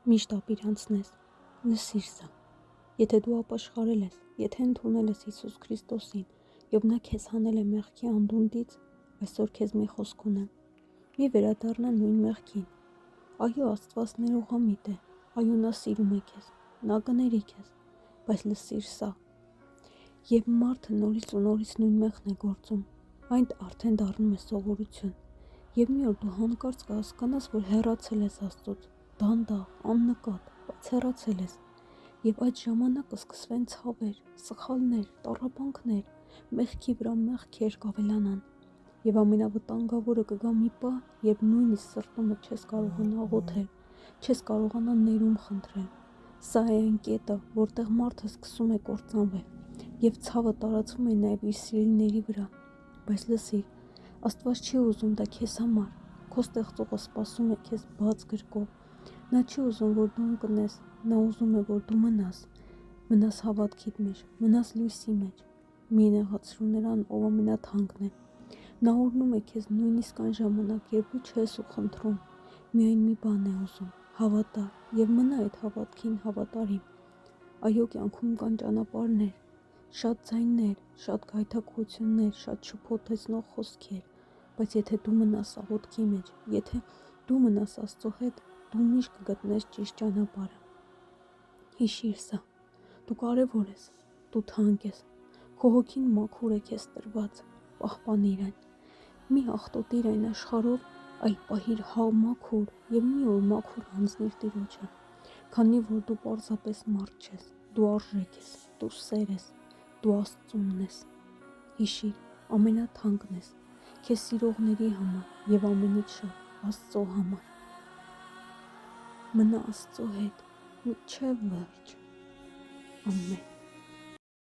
Միշտ ապիր անցնես, լսիր սա, եթե դու ապաշխարել ես, եթե ընդունել ես Հիսուս Քրիստոսին և նա քեզ հանել է մեղքի անդունդից, այսօր քեզ մի խոսք ունեմ, մի վերադառնա նույն մեղքին, այո Աստված ներողամիտ է, այո նա սիրում է քեզ, նա կների քեզ, բայց լսիր սա, երբ մարդը նորից ու նորից նույն մեղքն է գործում, այն արդեն դառնում է սովորություն, և մի օր դու հանկարծ կհասկանաս, որ հեռացել ես Աստծուց, դանդաղ, աննկատ, բայց հեռացել ես, և այդ ժամանակ կսկսվեն ցավեր, սխալներ, տառապանքներ, մեղքի վրա մեղքեր կավելանան, և ամենավտանգավորը կգա մի պահ, երբ նույնիսկ սրտումդ չես կարողանա աղոթել, չես կարողանա ներում խնդրել, սա է այն կետը, որտեղ մարդը սկսում է կործանվել, և ցավը տարածվում է նաև իր սիրելիների վրա, բայց լսիր, Աստված չի ուզում դա քեզ համար, քո ստեղծողը սպասում է քեզ բաց գրկով, նա չի ուզում, որ դու ընկնես, նա ուզում է, որ դու մնաս հավատքիդ մեջ, մնաս լույսի մեջ, մի նեղացրու նրան, ով ամենաթանկն է, նա օրհնում է քեզ նույնիսկ այն ժամանակ, երբ դու չես ու խնդրում, միայն մի բան է ուզում, հավատա և մնա այդ հավատքին հավատարիմ, այո կյանքում կան ճանապարհներ, շատ ձայներ, շատ գայթակղություններ, շատ շփոթեցնող խոսքեր, բայց եթե դու մնաս աղոթքի մեջ, եթե դու մնաս Աստծո հետ, դու միշտ կգտնես ճիշտ ճանապարհը։ Հիշիր սա, դու կարևոր ես, դու թանկ ես, քո հոգին մաքուր է քեզ տրված, պահպանիր այն, մի աղտոտիր այն աշխարհով, այլ պահիր մաքուր և մի օր մաքուր հանձնիր Տիրոջը, քանի որ դու պարզապես մարդ չես, դու արժեք ես, դու սեր ես, դու Աստծունն ես, հիշիր, ամենաթանկն ես, քեզ սիրողների համար և ամենից շատ Աստծո համար, մնա Աստծո հետ, մինչև վերջ, ամեն։